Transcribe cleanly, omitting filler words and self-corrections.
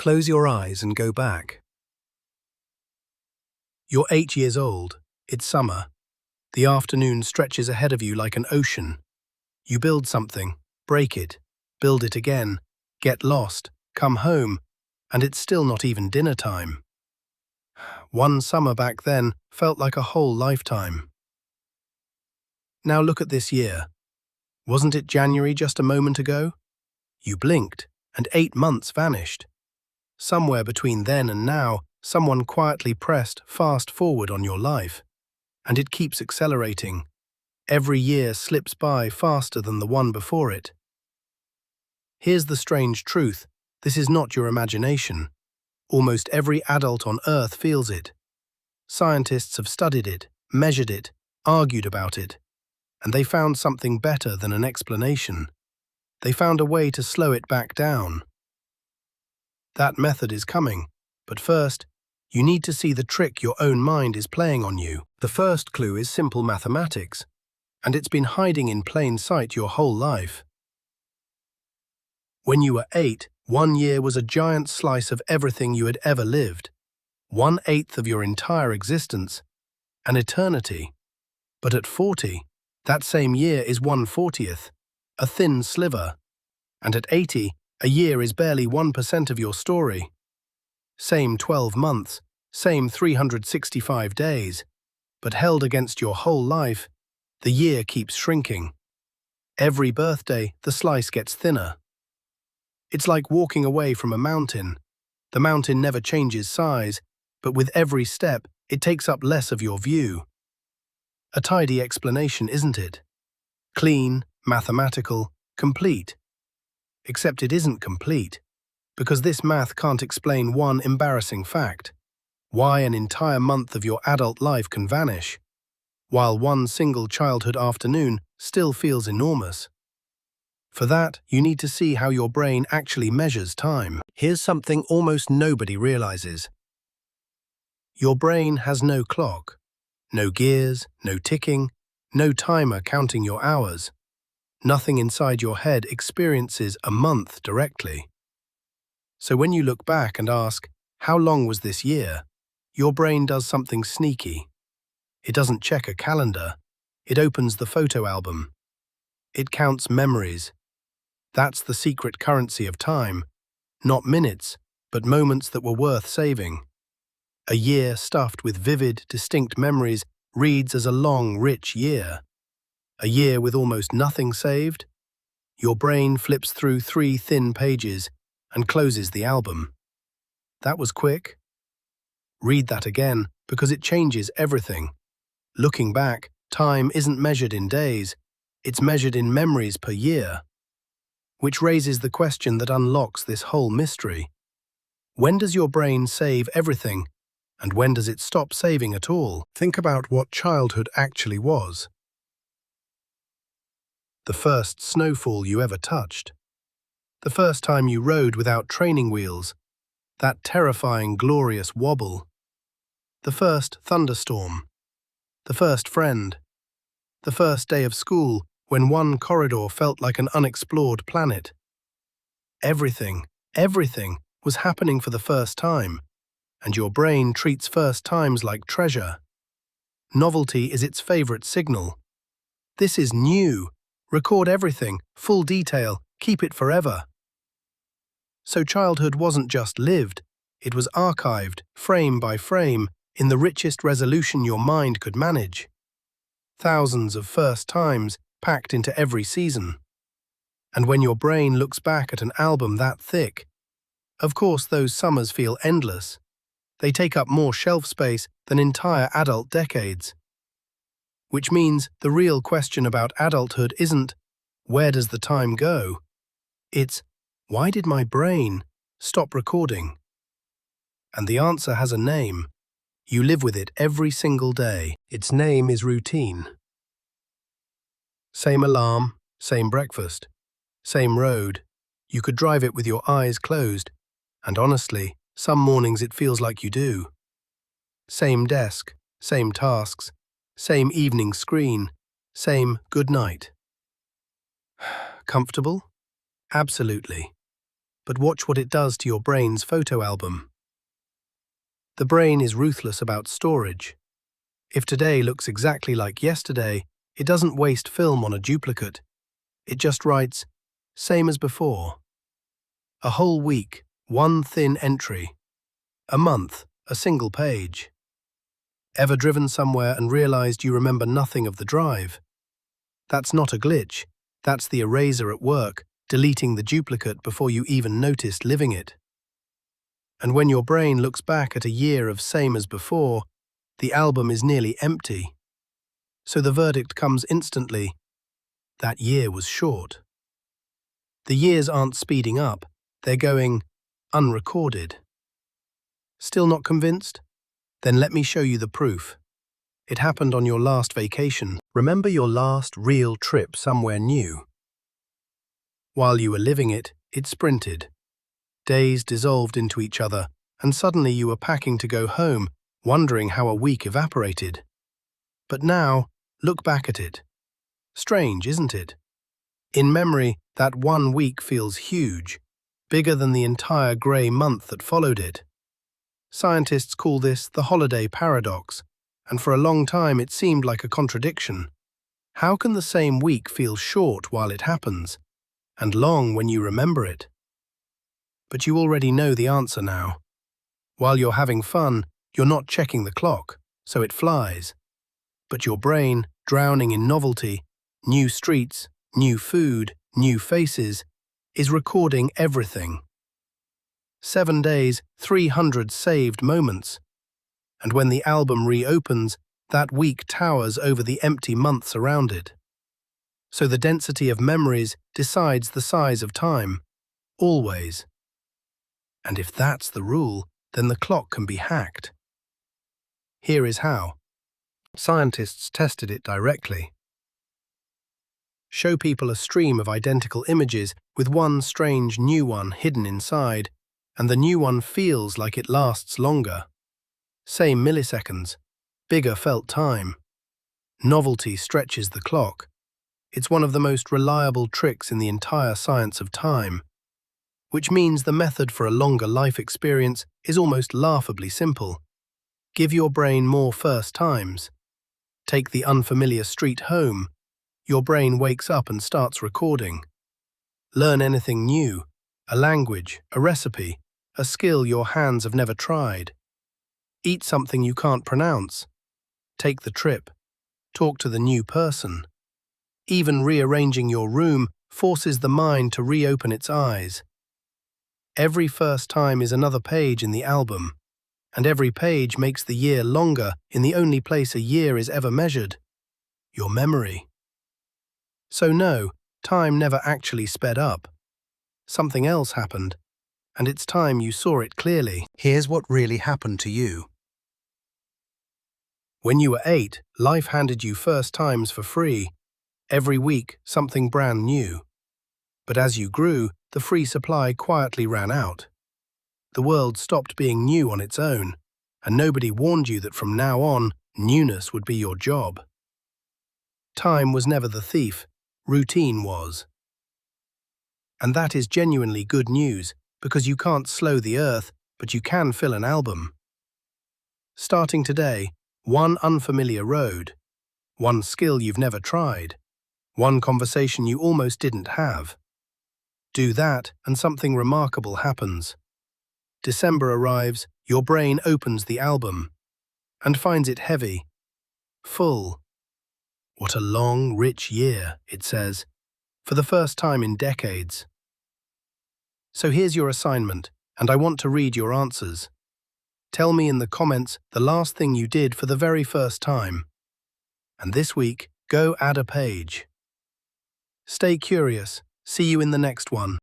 Close your eyes and go back. You're 8 years old. It's summer. The afternoon stretches ahead of you like an ocean. You build something, break it, build it again, get lost, come home, and it's still not even dinner time. One summer back then felt like a whole lifetime. Now look at this year. Wasn't it January just a moment ago? You blinked, and 8 months vanished. Somewhere between then and now, someone quietly pressed fast forward on your life. And it keeps accelerating. Every year slips by faster than the one before it. Here's the strange truth. This is not your imagination. Almost every adult on Earth feels it. Scientists have studied it, measured it, argued about it, and they found something better than an explanation. They found a way to slow it back down. That method is coming, but first, you need to see the trick your own mind is playing on you. The first clue is simple mathematics, and it's been hiding in plain sight your whole life. When you were 8, 1 year was a giant slice of everything you had ever lived. 1/8 of your entire existence, an eternity. But at 40, that same year is 1/40th, a thin sliver. And at 80, a year is barely 1% of your story. Same 12 months, same 365 days, but held against your whole life, the year keeps shrinking. Every birthday, the slice gets thinner. It's like walking away from a mountain. The mountain never changes size, but with every step, it takes up less of your view. A tidy explanation, isn't it? Clean, mathematical, complete. Except it isn't complete, because this math can't explain one embarrassing fact: why an entire month of your adult life can vanish, while one single childhood afternoon still feels enormous. For that, you need to see how your brain actually measures time. Here's something almost nobody realizes. Your brain has no clock, no gears, no ticking, no timer counting your hours. Nothing inside your head experiences a month directly. So when you look back and ask, how long was this year? Your brain does something sneaky. It doesn't check a calendar. It opens the photo album. It counts memories. That's the secret currency of time. Not minutes, but moments that were worth saving. A year stuffed with vivid, distinct memories reads as a long, rich year. A year with almost nothing saved? Your brain flips through 3 thin pages and closes the album. That was quick. Read that again, because it changes everything. Looking back, time isn't measured in days, it's measured in memories per year. Which raises the question that unlocks this whole mystery. When does your brain save everything, and when does it stop saving at all? Think about what childhood actually was. The first snowfall you ever touched. The first time you rode without training wheels. That terrifying, glorious wobble. The first thunderstorm. The first friend. The first day of school when one corridor felt like an unexplored planet. Everything was happening for the first time, and your brain treats first times like treasure. Novelty is its favorite signal. This is new. Record everything, full detail, keep it forever. So childhood wasn't just lived, it was archived, frame by frame, in the richest resolution your mind could manage. Thousands of first times packed into every season. And when your brain looks back at an album that thick, of course those summers feel endless. They take up more shelf space than entire adult decades. Which means the real question about adulthood isn't, where does the time go? It's, why did my brain stop recording? And the answer has a name. You live with it every single day. Its name is routine. Same alarm, same breakfast, same road. You could drive it with your eyes closed, and honestly, some mornings it feels like you do. Same desk, same tasks, same evening screen, same good night. Comfortable? Absolutely. but watch what it does to your brain's photo album. The brain is ruthless about storage. If today looks exactly like yesterday, it doesn't waste film on a duplicate. It just writes, same as before. A whole week, one thin entry. A month, a single page. Ever driven somewhere and realized you remember nothing of the drive? That's not a glitch. That's the eraser at work, deleting the duplicate before you even noticed living it. And when your brain looks back at a year of same as before, the album is nearly empty. So the verdict comes instantly. That year was short. The years aren't speeding up, they're going unrecorded. Still not convinced? Then let me show you the proof. It happened on your last vacation. Remember your last real trip somewhere new? While you were living it, it sprinted. Days dissolved into each other, and suddenly you were packing to go home, wondering how a week evaporated. But now, look back at it. Strange, isn't it? In memory, that 1 week feels huge, bigger than the entire grey month that followed it. Scientists call this the holiday paradox, and for a long time it seemed like a contradiction. How can the same week feel short while it happens, and long when you remember it? But you already know the answer now. While you're having fun, you're not checking the clock, so it flies. But your brain, drowning in novelty, new streets, new food, new faces, is recording everything. 7 days, 300 saved moments. And when the album reopens, that week towers over the empty months around it. So the density of memories decides the size of time, always. And if that's the rule, then the clock can be hacked. Here is how. Scientists tested it directly. Show people a stream of identical images with one strange new one hidden inside, and the new one feels like it lasts longer. Same milliseconds, bigger felt time. Novelty stretches the clock. It's one of the most reliable tricks in the entire science of time, which means the method for a longer life experience is almost laughably simple. Give your brain more first times. Take the unfamiliar street home. Your brain wakes up and starts recording. Learn anything new, a language, a recipe, a skill your hands have never tried. Eat something you can't pronounce. Take the trip. Talk to the new person. Even rearranging your room forces the mind to reopen its eyes. Every first time is another page in the album, and every page makes the year longer in the only place a year is ever measured, your memory. So no, time never actually sped up. Something else happened, and it's time you saw it clearly. Here's what really happened to you. When you were 8, life handed you first times for free. Every week, something brand new. But as you grew, the free supply quietly ran out. The world stopped being new on its own, and nobody warned you that from now on, newness would be your job. Time was never the thief, routine was. And that is genuinely good news, because you can't slow the earth, but you can fill an album. Starting today, one unfamiliar road, one skill you've never tried, one conversation you almost didn't have. Do that, and something remarkable happens. December arrives, your brain opens the album, and finds it heavy, full. What a long, rich year, it says, for the first time in decades. So here's your assignment, and I want to read your answers. Tell me in the comments the last thing you did for the very first time. And this week, go add a page. Stay curious. See you in the next one.